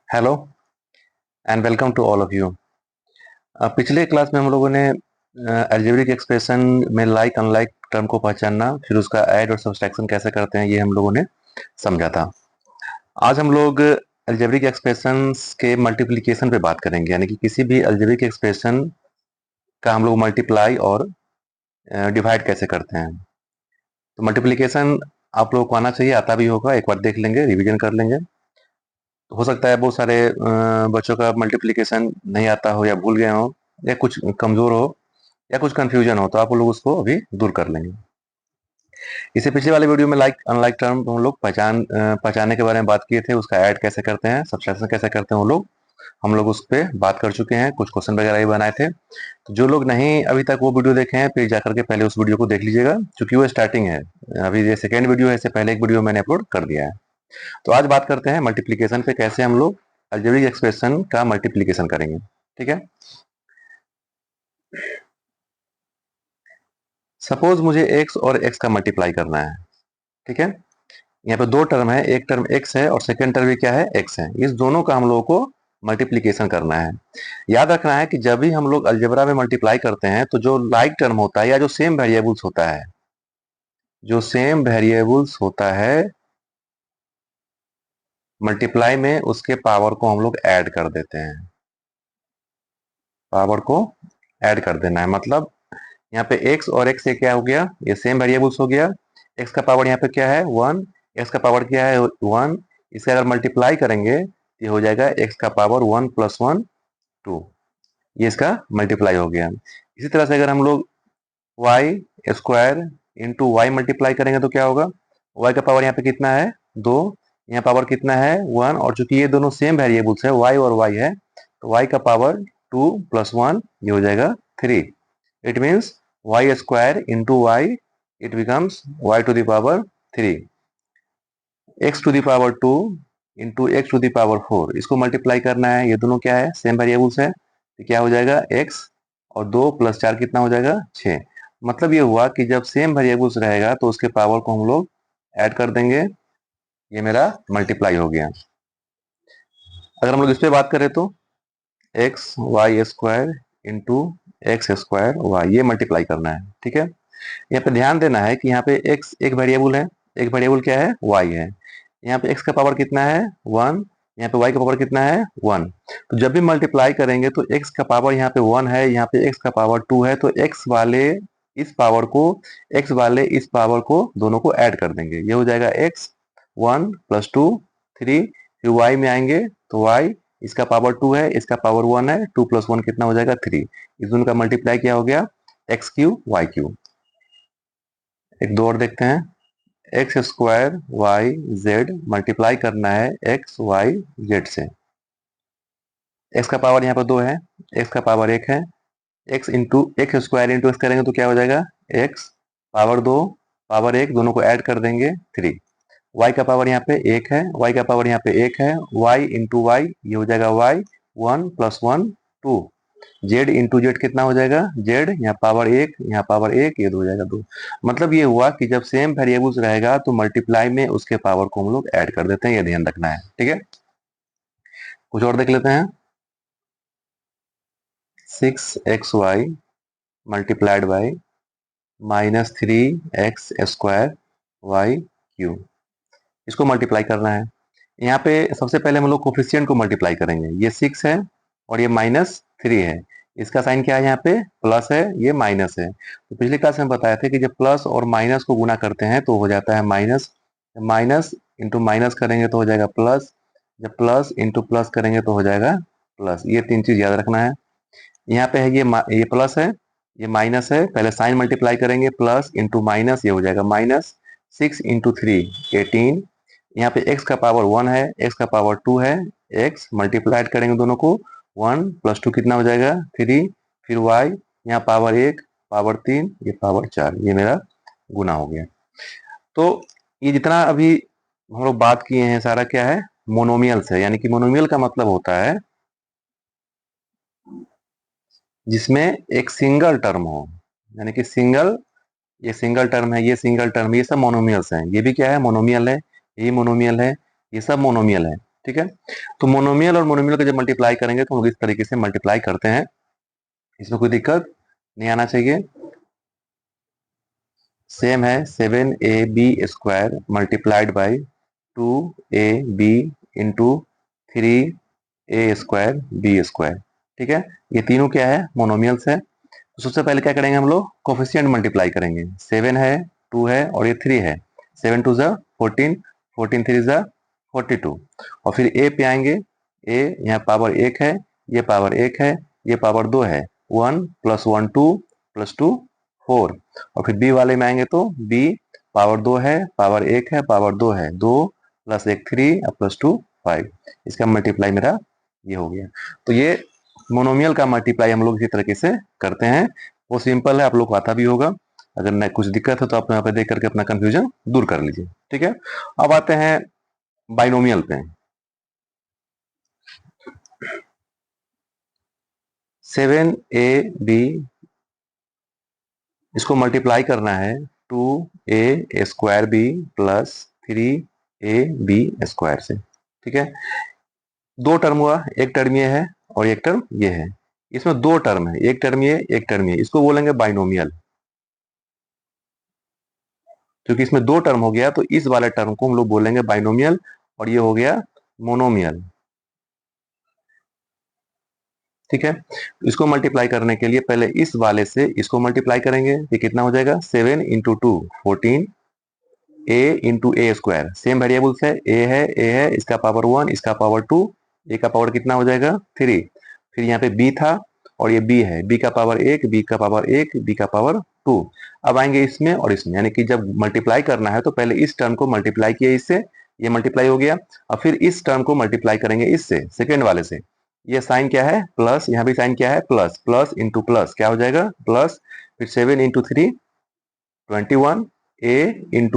Hello and welcome to all of you. पिछले class में हम लोगों ने अलजेब्रिक एक्सप्रेशन में लाइक अनलाइक टर्म को पहचानना, फिर उसका ऐड और सब्सट्रैक्शन कैसे करते हैं, ये हम लोगों ने समझा था। आज हम लोग अलजेब्रिक एक्सप्रेशंस के मल्टीप्लिकेशन पे बात करेंगे, यानी कि किसी भी अलजेब्रिक एक्सप्रेशन का हम लोग मल्टीप्लाई और डिवाइड कैसे करते हैं। तो मल्टीप्लिकेशन आप लोगों को आना चाहिए, आता भी होगा, एक बार देख लेंगे, रिविजन कर लेंगे। हो सकता है बहुत सारे बच्चों का मल्टीप्लिकेशन नहीं आता हो, या भूल गए हो, या कुछ कमजोर हो, या कुछ कंफ्यूजन हो, तो आप लोग उसको अभी दूर कर लेंगे। इससे पिछले वाले वीडियो में लाइक अनलाइक टर्म हम लोग पहचानने के बारे में बात किए थे, उसका ऐड कैसे करते हैं, सब्सट्रैक्शन कैसे करते हैं, वो लोग हम लोग उस पर बात कर चुके हैं, कुछ क्वेश्चन वगैरह भी बनाए थे। तो जो लोग नहीं अभी तक वो वीडियो देखे हैं, फिर जाकर के पहले उस वीडियो को देख लीजिएगा, क्योंकि वो स्टार्टिंग है। अभी ये सेकेंड वीडियो है, इससे पहले एक वीडियो मैंने अपलोड कर दिया है। तो आज बात करते हैं मल्टीप्लीकेशन पे, कैसे हम लोग अलजेब्रिक एक्सप्रेशन का मल्टीप्लीकेशन करेंगे। ठीक है, सपोज मुझे x और x का मल्टीप्लाई करना है। ठीक है, यहाँ पे दो टर्म है, एक टर्म x है और सेकेंड टर्म भी क्या है, x है। इस दोनों का हम लोगों को मल्टीप्लीकेशन करना है। याद रखना है कि जब भी हम लोग अलजेब्रा में मल्टीप्लाई करते हैं, तो जो लाइक टर्म होता है या जो सेम वेरिएबल्स होता है, जो सेम वेरिएबल्स होता है, मल्टीप्लाई में उसके पावर को हम लोग ऐड कर देते हैं। पावर को ऐड कर देना है, मतलब यहाँ पे x और x ये क्या हो गया, ये सेम वेरिएबल्स हो गया। x का पावर यहाँ पे क्या है, 1, x का पावर क्या है, 1। इसे अगर मल्टीप्लाई करेंगे तो ये हो जाएगा x का पावर 1 + 1 2। ये इसका मल्टीप्लाई हो गया। इसी तरह से अगर हम लोग y square into y multiply करेंगे तो क्या होगा, y का पावर यहाँ पे कितना है, 2, यहाँ पावर कितना है, 1, और चूंकि ये दोनों सेम वेरिएबल्स है, y और y है, तो y का पावर 2 + 1 ये हो जाएगा 3। It means y square into y, it becomes y to the power 3, x to the power 2 into x to the power 4। इसको मल्टीप्लाई करना है, ये दोनों क्या है, सेम वेरिएबल्स है, तो क्या हो जाएगा x और 2 + 4 कितना हो जाएगा, 6। मतलब ये हुआ कि जब सेम वेरिएबल्स रहेगा तो उसके पावर को हम लोग ऐड कर देंगे। ये मेरा मल्टीप्लाई हो गया। अगर हम लोग इस पे बात करें तो x y square into x square y, ये मल्टीप्लाई करना है। ठीक है, यहाँ पे ध्यान देना है कि यहाँ पे x एक वेरिएबल है, एक वेरिएबल क्या है, y है। यहाँ पे x का पावर कितना है, 1, यहाँ पे y का पावर कितना है, 1। तो जब भी मल्टीप्लाई करेंगे तो x का पावर यहाँ पे 1 है, यहाँ पे x का पावर 2 है, तो x वाले इस पावर को, x वाले इस पावर को, दोनों को ऐड कर देंगे। ये हो जाएगा x 1 + 2 3। फिर y में आएंगे तो y, इसका पावर 2 है, इसका पावर 1 है, 2 + 1 कितना हो जाएगा, 3। इस दोनों का मल्टीप्लाई क्या हो गया, x³ y³। एक दो और देखते हैं, x square y z multiply करना है एक्स वाई जेड से। एक्स का पावर यहाँ पर 2 है, एक्स का पावर 1 है, x into x square into x करेंगे तो क्या हो जाएगा, एक्स पावर 2 पावर 1, दोनों को ऐड कर देंगे 3। वाई का पावर यहाँ पे 1 है, वाई का पावर यहाँ पे 1 है, वाई इंटू वाई ये हो जाएगा वाई 1 + 1 2। जेड इंटू जेड कितना हो जाएगा, जेड यहाँ पावर 1, यहाँ पावर 1, ये हो जाएगा 2। मतलब ये हुआ कि जब सेम वेरिएबल्स रहेगा तो मल्टीप्लाई में उसके पावर को हम लोग ऐड कर देते हैं, ये ध्यान रखना है। ठीक है, कुछ और देख लेते हैं। 6xy multiplied by -3x² y³, इसको मल्टीप्लाई करना है। यहाँ पे सबसे पहले हम लोग कोफिशिएंट को मल्टीप्लाई करेंगे। ये 6 है और ये -3 है, इसका साइन क्या है, यहाँ पे प्लस है, ये माइनस है। तो पिछली क्लास में बताया था कि जब प्लस और माइनस को गुना करते हैं तो हो जाता है माइनस, माइनस इंटू माइनस करेंगे तो हो जाएगा प्लस, जब प्लस इंटू प्लस करेंगे तो हो जाएगा प्लस। ये तीन चीज याद रखना है। यहाँ पे है ये प्लस है, ये माइनस है, पहले साइन मल्टीप्लाई करेंगे, प्लस इंटू माइनस ये हो जाएगा माइनस, 6 × 3 18। यहाँ पे x का पावर 1 है, x का पावर 2 है, x मल्टीप्लाइड करेंगे दोनों को, 1 + 2 कितना हो जाएगा, 3। फिर y यहाँ पावर 1 पावर 3 ये पावर 4, ये मेरा गुना हो गया। तो ये जितना अभी हम लोग बात किए हैं सारा क्या है, मोनोमियल्स है। यानी कि मोनोमियल का मतलब होता है जिसमें एक सिंगल टर्म हो, यानी कि सिंगल, ये सिंगल टर्म है, ये सिंगल टर्म, ये सब मोनोमियल्स हैं। ये भी क्या है, मोनोमियल है, ये मोनोमियल है, ये सब मोनोमियल है। ठीक है। तो मोनोमियल और मोनोमियल को जब मल्टीप्लाई करेंगे तो हम लोग इस तरीके से मल्टीप्लाई करते हैं, इसमें कोई दिक्कत नहीं आना चाहिए। सेम है 7ab² multiplied by 2ab into 3a²b²। ठीक है, ये तीनों क्या है, मोनोमियल्स है। तो सबसे पहले क्या करेंगे हम लोग, कोफिशिएंट मल्टीप्लाई करेंगे। 7 है, 2 है और ये 3 है। 7 2 ज़ा 14, 14 3 ज़ा 42। और फिर ए पे आएंगे। ए यहाँ पावर 1 है, ये पावर 1 है, ये पावर 2 है। 1 + 1 2 + 2 4। और फिर बी वाले में आएंगे तो बी पावर 2 है, पावर 1 है, पावर 2 है। 2 + 1 3 और +2 5। इसका मल्टीप्लाई मेरा ये हो गया। तो ये मोनोमियल का मल्टीप्लाई हम लोग इसी तरीके से करते हैं। वो सिंपल है, आप लोग को आता भी होगा। अगर न कुछ दिक्कत है तो आप यहाँ पे देख करके अपना कंफ्यूजन दूर कर लीजिए। ठीक है, अब आते हैं बाइनोमियल पे। 7ab इसको मल्टीप्लाई करना है 2a² प्लस 3ab² से। ठीक है, दो टर्म हुआ, एक टर्म ये है और एक टर्म ये है। इसमें दो टर्म है, एक टर्म ये, एक टर्म ये, इसको बोलेंगे बाइनोमियल। क्योंकि इसमें दो टर्म हो गया तो इस वाले टर्म को हम लोग बोलेंगे बाइनोमियल, और ये हो गया मोनोमियल। ठीक है, इसको मल्टीप्लाई करने के लिए पहले इस वाले से इसको मल्टीप्लाई करेंगे। ये कितना हो जाएगा, 7 × 2 14 a × a²। सेम वेरिएबल्स है, ए है, इसका पावर 1, इसका पावर 2, ए का पावर कितना हो जाएगा 3। फिर यहाँ पे बी था और ये बी है, बी का पावर 1, बी का पावर 1, बी का पावर 2। अब आएंगे इसमें और इसमें, यानी कि जब मल्टीप्लाई करना है तो पहले इस टर्म को मल्टीप्लाई किया इससे, ये मल्टीप्लाई हो गया। और फिर इस टर्म को मल्टीप्लाई करेंगे इससे, सेकेंड वाले से। ये साइन क्या है, प्लस, यहाँ भी साइन क्या है, प्लस, प्लस इंटू प्लस क्या हो जाएगा, प्लस। फिर 7 × 3 21 a ×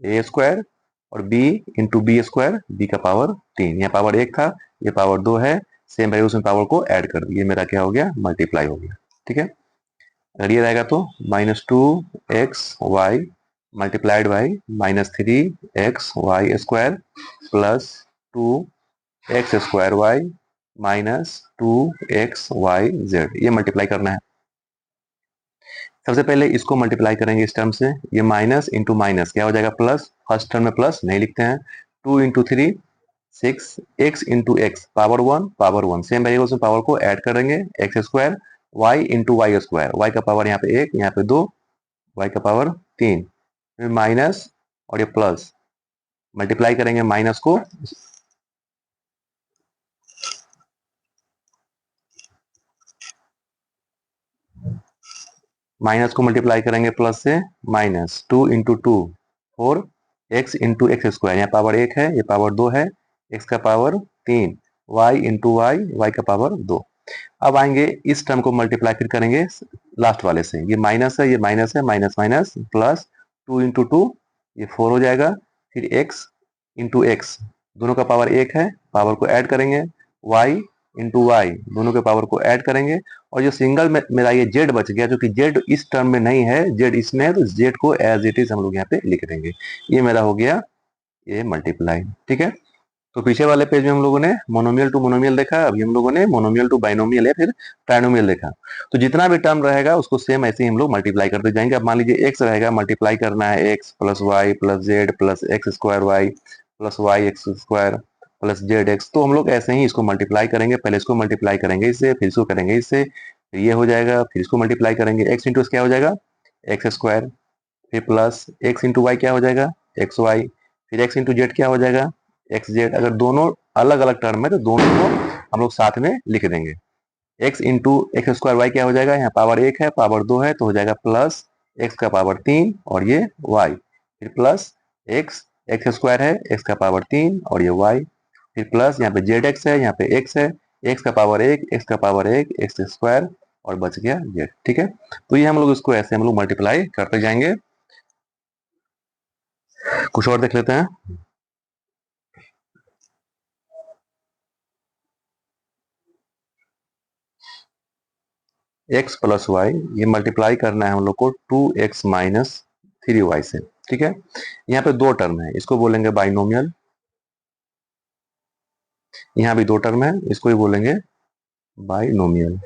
a² और b × b², b का पावर 3। यहाँ पावर 1 था, ये पावर 2 है। सेम वैल्यू उसमें पावर को ऐड कर दिए, मेरा क्या हो गया, मल्टीप्लाई हो गया। ठीक है, अगर ये रहेगा तो -2xy multiplied by -3xy² plus 2x² y -2xyz, ये मल्टीप्लाई करना है। सबसे पहले इसको मल्टीप्लाई करेंगे इस टर्म से, ये माइनस इंटू माइनस क्या हो जाएगा, प्लस। फर्स्ट टर्म में प्लस नहीं लिखते हैं। 2 × 3 6 x × x power 1, same variables में पावर को ऐड करेंगे। x² y × y², y का पावर यहाँ पे 1, यहाँ पे 2, y का पावर 3, फिर माइनस और ये प्लस, मल्टीप्लाई करेंगे माइनस को, माइनस को मल्टीप्लाई करेंगे प्लस से, -2 × 2 4 x × x², यहाँ पावर 1 है, ये पावर 2 है, x का पावर 3, y × y का पावर 2। अब आएंगे इस टर्म को मल्टीप्लाई फिर करेंगे लास्ट वाले से, ये माइनस है, ये माइनस है, माइनस माइनस प्लस 2 × 2, ये 4 हो जाएगा। फिर x × x, दोनों का पावर 1 है, पावर को ऐड करेंगे। y × y, दोनों के पावर को ऐड करेंगे। और जो सिंगल में मेरा ये z बच गया, जो कि z इस टर्म में नहीं है, z इसमें है, तो z को एज इट इज हम लोग यहाँ पे लिख देंगे। ये मेरा हो गया ये मल्टीप्लाई। ठीक है, तो पीछे वाले पेज में हम लोगों ने मोनोमियल टू मोनोमियल देखा, अभी हम लोगों ने मोनोमियल टू बाइनोमियल या फिर ट्राइनोमियल देखा। तो जितना भी टर्म रहेगा उसको सेम ऐसे ही हम लोग मल्टीप्लाई करते जाएंगे। अब मान लीजिए x रहेगा, मल्टीप्लाई करना है x + y + z + x² y + y x² + zx। तो हम लोग ऐसे ही इसको मल्टीप्लाई करेंगे, पहले इसको मल्टीप्लाई करेंगे इससे, फिर इसको करेंगे इससे, फिर ये हो जाएगा, फिर इसको मल्टीप्लाई करेंगे, x × क्या हो जाएगा, x², फिर प्लस x × y क्या हो जाएगा, xy, फिर x × z क्या हो जाएगा, xz। अगर दोनों अलग अलग टर्म है तो दोनों को हम लोग साथ में लिख देंगे। x × x² y क्या हो जाएगा, यहाँ पावर 1 है, पावर 2 है, तो हो जाएगा प्लस x का पावर 3 और ये y, फिर प्लस x, x² है, x का पावर 3 और ये y, फिर प्लस यहाँ पे zx है, यहाँ पे x है, x का पावर 1, x का पावर 1, x² और बच गया z। ठीक है, तो ये हम लोग इसको ऐसे हम लोग मल्टीप्लाई करते जाएंगे। कुछ और देख लेते हैं। x + y, ये मल्टीप्लाई करना है हम लोग को 2x - 3y से। ठीक है, यहाँ पे दो टर्म है, इसको बोलेंगे बाइनोमियल। यहाँ भी दो टर्म है, इसको भी बोलेंगे बाइनोमियल।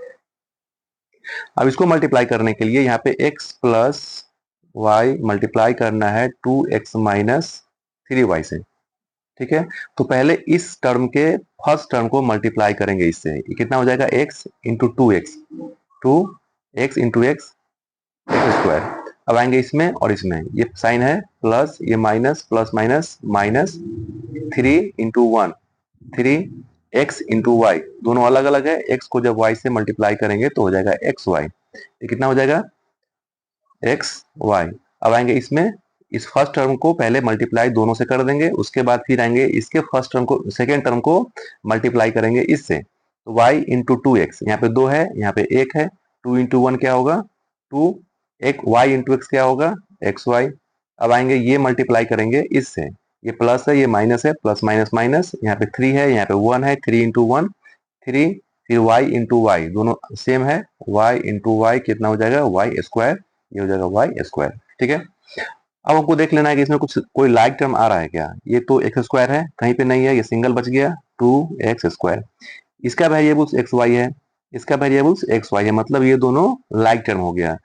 अब इसको मल्टीप्लाई करने के लिए यहाँ पे x प्लस वाई मल्टीप्लाई करना है 2x माइनस 3y से। ठीक है, तो पहले इस टर्म के फर्स्ट टर्म को मल्टीप्लाई करेंगे इससे। ये कितना हो जाएगा, x into two x, two x into x square. अब आएंगे इसमें और इसमें, ये साइन है प्लस, ये minus, plus minus minus, 3 into 1, 3x into y, दोनों अलग अलग है। x को जब y से मल्टीप्लाई करेंगे तो हो जाएगा एक्स वाई। ये कितना हो जाएगा, एक्स वाई। अब आएंगे इसमें, इस फर्स्ट टर्म को पहले मल्टीप्लाई दोनों से कर देंगे, उसके बाद फिर आएंगे इसके फर्स्ट टर्म को, सेकेंड टर्म को मल्टीप्लाई करेंगे इससे। तो y इंटू टू एक्स, यहाँ पे 2 है, यहाँ पे 1 है, 2 इंटू 1 क्या होगा, 2, एक y इंटू एक्स क्या होगा, एक्स वाई। अब आएंगे ये मल्टीप्लाई करेंगे इससे, ये प्लस है, ये माइनस है, प्लस माइनस माइनस, यहाँ पे 3 है, यहाँ पे 1 है, 3 इंटू 1 3, फिर y इंटू वाई, दोनों सेम है, y इंटू वाई कितना हो जाएगा, वाई स्क्वायर, ये हो जाएगा वाई स्क्वायर। ठीक है, अब हमको देख लेना है कि इसमें कुछ कोई लाइक टर्म आ रहा है क्या। ये तो एक्स स्क्वायर है, कहीं पे नहीं है, ये सिंगल बच गया, 2x स्क्वायर। इसका वेरिएबल्स एक्स वाई है, इसका वेरिएबल्स एक्स वाई है, मतलब ये दोनों लाइक टर्म हो गया।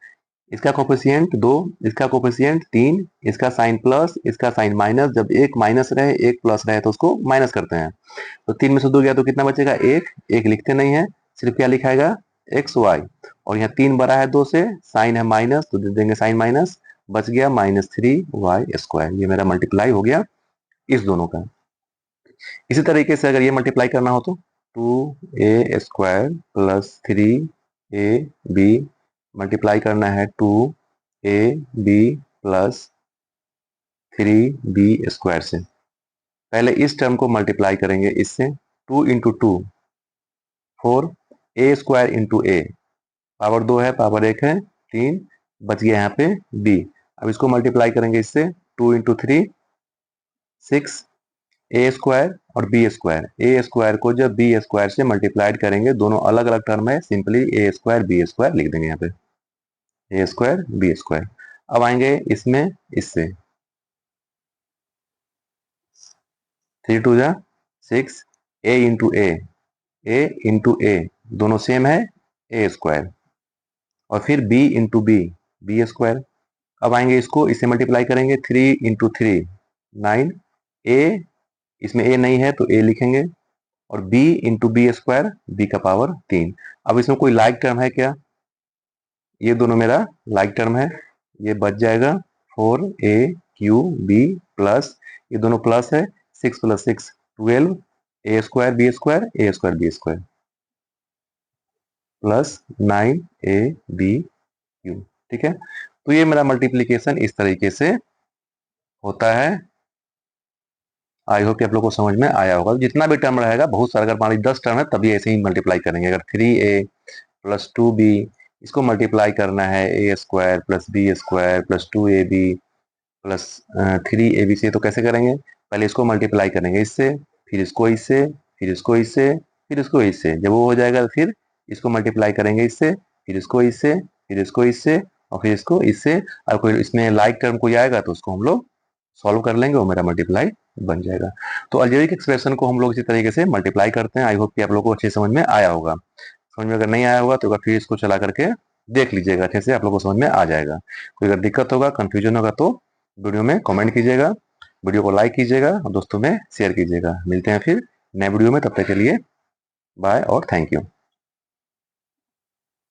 इसका कोफिशिएंट 2, इसका कोफिशिएंट 3, इसका साइन प्लस, इसका साइन माइनस। जब एक माइनस रहे एक प्लस रहे तो उसको माइनस करते हैं। तो 3 में से 2 गया तो कितना बचेगा, एक लिखते नहीं है, सिर्फ क्या लिखाएगा, एक्स वाई। और यहाँ 3 बड़ा है 2 से, साइन है माइनस तो दे देंगे साइन माइनस, बच गया -3y स्क्वायर। ये मेरा मल्टीप्लाई हो गया इस दोनों का। इसी तरीके से अगर ये मल्टीप्लाई करना हो तो 2a² प्लस 3ab मल्टीप्लाई करना है 2ab प्लस 3b² से। पहले इस टर्म को मल्टीप्लाई करेंगे इससे, 2 into 2 4a² into a, power 2 है, पावर 1 है, 3, बच गया यहाँ पे b। अब इसको मल्टीप्लाई करेंगे इससे, 2 इंटू 3 6a² और b²। a² को जब b² से मल्टीप्लाइड करेंगे, दोनों अलग अलग टर्म है, सिंपली a² b² लिख देंगे यहाँ पे, a² b²। अब आएंगे इसमें इससे, 3 टू जा 6, a इंटू a दोनों सेम है, a², और फिर b इंटू b² अब आएंगे इसको, इससे मल्टीप्लाई करेंगे, 3 इंटू 3 9, a, इसमें a नहीं है तो a लिखेंगे, और b इंटू b², b का पावर 3। अब इसमें कोई लाइक टर्म है क्या, ये दोनों मेरा लाइक टर्म है, ये बच जाएगा 4a³ प्लस, ये दोनों प्लस है, 6 plus 6 12, a² b² plus 9ab³। ठीक है, तो ये मेरा मल्टीप्लीकेशन इस तरीके से होता है। आई होप कि आप लोग को समझ में आया होगा। जितना भी टर्म रहेगा, बहुत सारा, अगर मान लीजिए 10 टर्म है तभी ऐसे ही मल्टीप्लाई करेंगे। अगर 3a प्लस 2b, इसको मल्टीप्लाई करना है a² plus b² plus 2ab plus 3ab से, तो कैसे करेंगे, पहले इसको मल्टीप्लाई करेंगे इससे, फिर इसको इससे, फिर इसको इससे, फिर इसको इससे। जब वो हो जाएगा फिर इसको मल्टीप्लाई करेंगे इससे, फिर इसको इससे, फिर इसको इससे, और फिर इसको इससे। और कोई इसमें लाइक टर्म कोई आएगा तो उसको हम लोग सॉल्व कर लेंगे, वो मेरा मल्टीप्लाई बन जाएगा। तो अलजेब्रिक एक्सप्रेशन को हम लोग इसी तरीके से मल्टीप्लाई करते हैं। आई होप कि आप लोगों को अच्छे समझ में आया होगा। समझ में अगर नहीं आया होगा तो अगर फिर इसको चला करके देख लीजिएगा, अच्छे से आप लोगों को समझ में आ जाएगा। कोई अगर दिक्कत होगा, कंफ्यूजन होगा तो वीडियो में कमेंट कीजिएगा, वीडियो को लाइक कीजिएगा और दोस्तों में शेयर कीजिएगा। मिलते हैं फिर नए वीडियो में, तब तक के लिए बाय और थैंक यू।